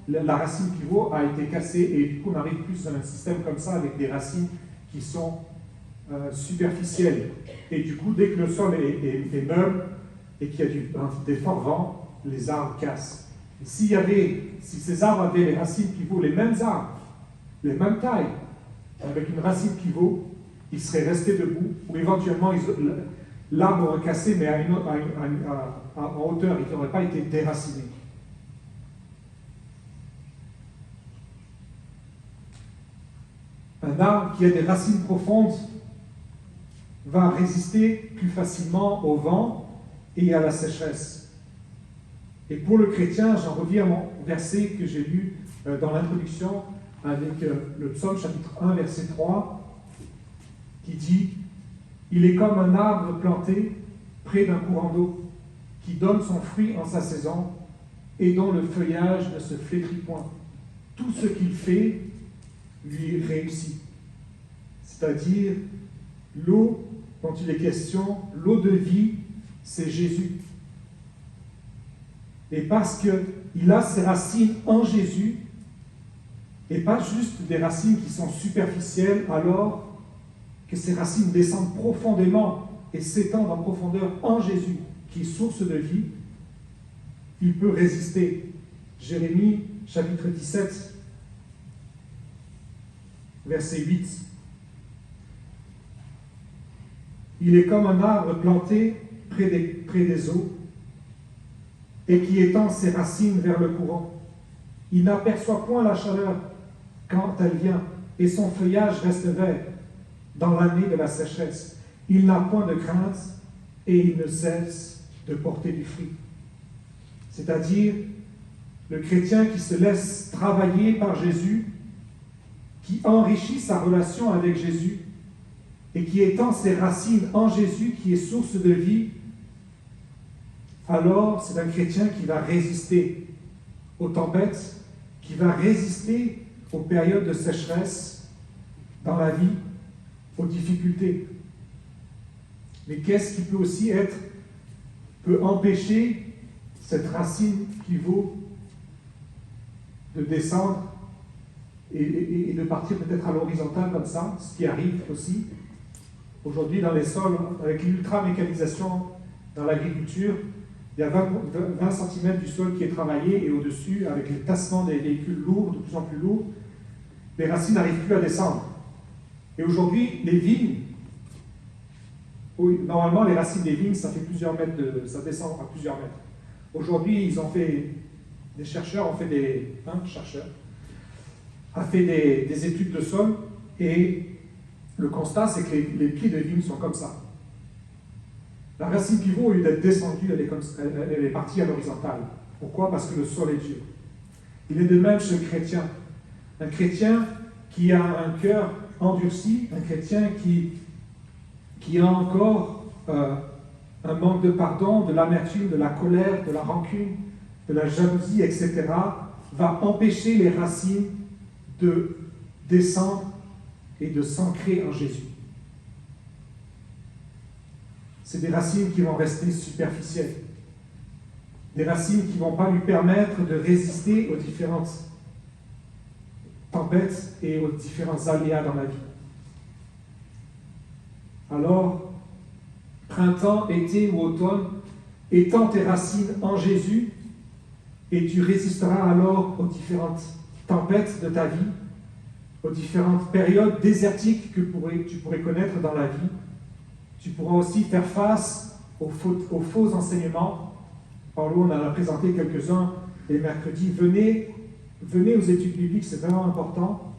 Speaker 2: la racine pivot a été cassée et du coup on arrive plus à un système comme ça avec des racines qui sont superficielles. Et du coup, dès que le sol est meuble et qu'il y a des forts vents, les arbres cassent. Et si ces arbres avaient les racines pivot, les mêmes arbres, les mêmes tailles, avec une racine pivot, ils seraient restés debout, ou éventuellement l'arbre aurait cassé, mais en hauteur, il n'aurait pas été déraciné. Un arbre qui a des racines profondes va résister plus facilement au vent et à la sécheresse. Et pour le chrétien, j'en reviens à mon verset que j'ai lu dans l'introduction avec le psaume chapitre 1, verset 3, qui dit « Il est comme un arbre planté près d'un courant d'eau, qui donne son fruit en sa saison et dont le feuillage ne se flétrit point. Tout ce qu'il fait lui réussit. » C'est-à-dire, l'eau dont il est question, l'eau de vie, c'est Jésus. Et parce qu'il a ses racines en Jésus, et pas juste des racines qui sont superficielles, alors que ces racines descendent profondément et s'étendent en profondeur en Jésus, qui est source de vie, il peut résister. Jérémie, chapitre 17, verset 8. Il est comme un arbre planté près des eaux et qui étend ses racines vers le courant. Il n'aperçoit point la chaleur quand elle vient et son feuillage reste vert dans l'année de la sécheresse. Il n'a point de crainte et il ne cesse de porter du fruit. C'est-à-dire le chrétien qui se laisse travailler par Jésus, qui enrichit sa relation avec Jésus et qui étend ses racines en Jésus, qui est source de vie, alors c'est un chrétien qui va résister aux tempêtes, qui va résister aux périodes de sécheresse dans la vie, aux difficultés. Mais qu'est-ce qui peut aussi peut empêcher cette racine pivot de descendre et de partir peut-être à l'horizontale comme ça, ce qui arrive aussi aujourd'hui dans les sols, avec l'ultra-mécanisation dans l'agriculture. Il y a 20 cm du sol qui est travaillé et au-dessus, avec les tassements des véhicules lourds, de plus en plus lourds, les racines n'arrivent plus à descendre. Et aujourd'hui, les vignes, normalement les racines des vignes, ça fait plusieurs mètres, ça descend à plusieurs mètres. Aujourd'hui, des chercheurs ont fait un chercheur a fait des études de sol, et le constat, c'est que les pieds de vigne sont comme ça. La racine pivot, au lieu d'être descendue, elle est partie à l'horizontale. Pourquoi? Parce que le sol est dur. Il est de même chez le chrétien. Un chrétien qui a un cœur endurci, un chrétien qui a encore un manque de pardon, de l'amertume, de la colère, de la rancune, de la jalousie, etc., va empêcher les racines de descendre et de s'ancrer en Jésus. C'est des racines qui vont rester superficielles, des racines qui ne vont pas lui permettre de résister aux différentes tempêtes et aux différents aléas dans la vie. Alors, printemps, été ou automne, étends tes racines en Jésus, et tu résisteras alors aux différentes tempêtes de ta vie, aux différentes périodes désertiques que tu pourrais connaître dans la vie. Tu pourras aussi faire face aux faux enseignements. Paulo en a présenté quelques-uns les mercredis. Venez aux études bibliques, c'est vraiment important.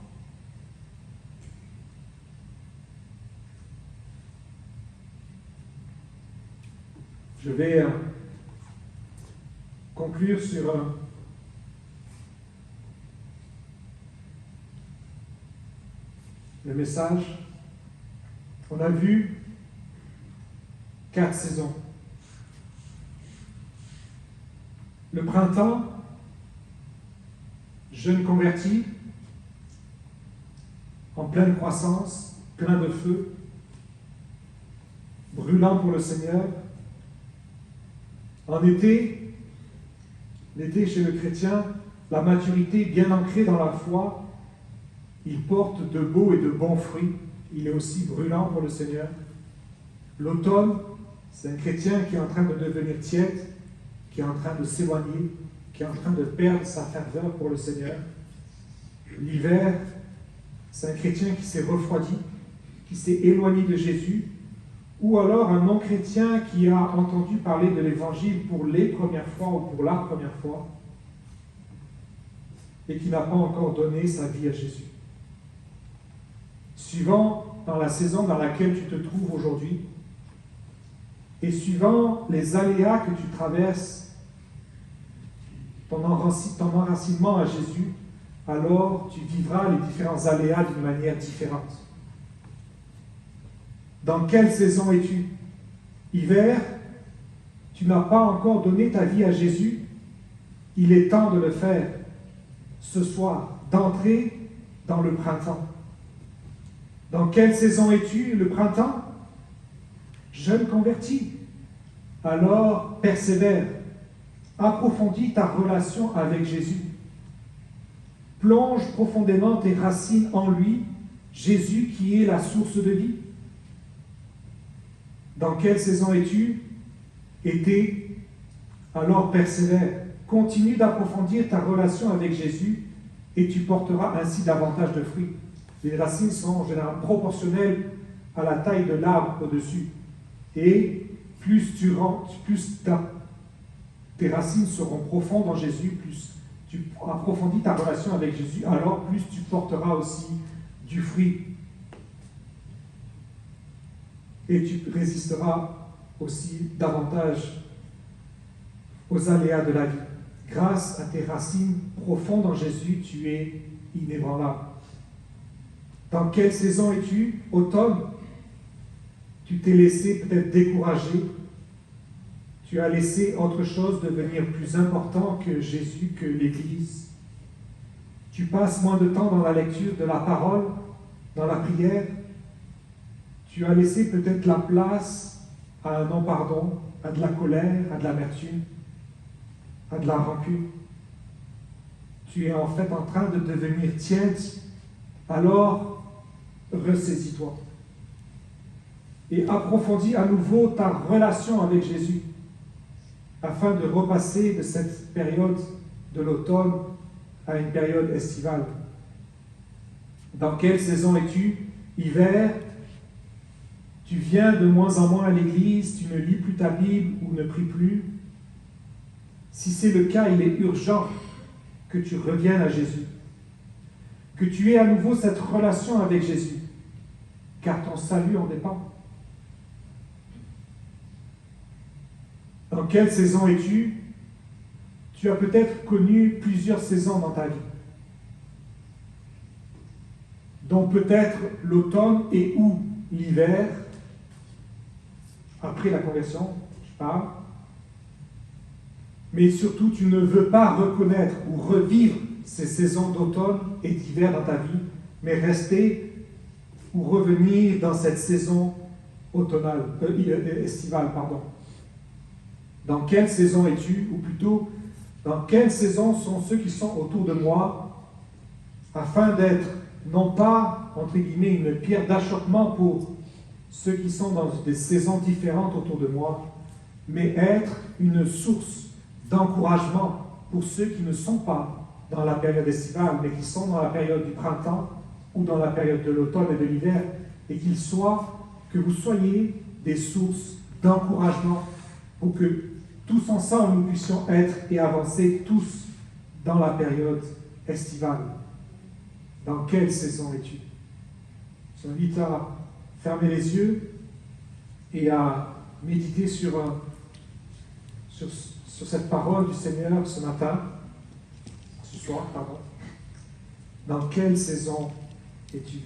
Speaker 2: Je vais conclure sur le message. On a vu 4 saisons. Le printemps, jeune converti, en pleine croissance, plein de feu, brûlant pour le Seigneur. En été, l'été chez le chrétien, la maturité bien ancrée dans la foi, il porte de beaux et de bons fruits. Il est aussi brûlant pour le Seigneur. L'automne, c'est un chrétien qui est en train de devenir tiède, qui est en train de s'éloigner, qui est en train de perdre sa ferveur pour le Seigneur. L'hiver, c'est un chrétien qui s'est refroidi, qui s'est éloigné de Jésus, ou alors un non-chrétien qui a entendu parler de l'Évangile pour les premières fois ou pour la première fois, et qui n'a pas encore donné sa vie à Jésus. Suivant dans la saison dans laquelle tu te trouves aujourd'hui, et suivant les aléas que tu traverses, ton enracinement à Jésus, alors tu vivras les différents aléas d'une manière différente. Dans quelle saison es-tu? Hiver, tu n'as pas encore donné ta vie à Jésus, il est temps de le faire ce soir, d'entrer dans le printemps. Dans quelle saison es-tu? Le printemps? Jeune converti, alors persévère, approfondis ta relation avec Jésus. Plonge profondément tes racines en lui, Jésus qui est la source de vie. Dans quelle saison es-tu? Été, alors persévère, continue d'approfondir ta relation avec Jésus et tu porteras ainsi davantage de fruits. Les racines sont en général proportionnelles à la taille de l'arbre au-dessus. Et plus tes racines seront profondes en Jésus, plus tu approfondis ta relation avec Jésus, alors plus tu porteras aussi du fruit. Et tu résisteras aussi davantage aux aléas de la vie. Grâce à tes racines profondes en Jésus, tu es inébranlable. Dans quelle saison es-tu? Automne? Tu t'es laissé peut-être décourager. Tu as laissé autre chose devenir plus important que Jésus, que l'Église. Tu passes moins de temps dans la lecture de la parole, dans la prière. Tu as laissé peut-être la place à un non-pardon, à de la colère, à de l'amertume, à de la rancune. Tu es en fait en train de devenir tiède, alors ressaisis-toi et approfondis à nouveau ta relation avec Jésus afin de repasser de cette période de l'automne à une période estivale. Dans quelle saison es-tu? Hiver? Tu viens de moins en moins à l'église, tu ne lis plus ta Bible ou ne pries plus. Si c'est le cas, il est urgent que tu reviennes à Jésus, que tu aies à nouveau cette relation avec Jésus, car ton salut en dépend. Dans quelle saison es-tu? Tu as peut-être connu plusieurs saisons dans ta vie, dont peut-être l'automne et ou l'hiver, après la conversion, je parle. Mais surtout, tu ne veux pas reconnaître ou revivre ces saisons d'automne et d'hiver dans ta vie, mais rester ou revenir dans cette saison estivale. Dans quelle saison es-tu? Ou plutôt, dans quelle saison sont ceux qui sont autour de moi, afin d'être non pas, entre guillemets, une pierre d'achoppement pour ceux qui sont dans des saisons différentes autour de moi, mais être une source d'encouragement pour ceux qui ne sont pas dans la période estivale, mais qui sont dans la période du printemps ou dans la période de l'automne et de l'hiver, et que vous soyez des sources d'encouragement pour que tous ensemble nous puissions être et avancer tous dans la période estivale. Dans quelle saison es-tu? Je t'invite à fermer les yeux et à méditer sur cette parole du Seigneur ce soir. Dans quelle saison es-tu?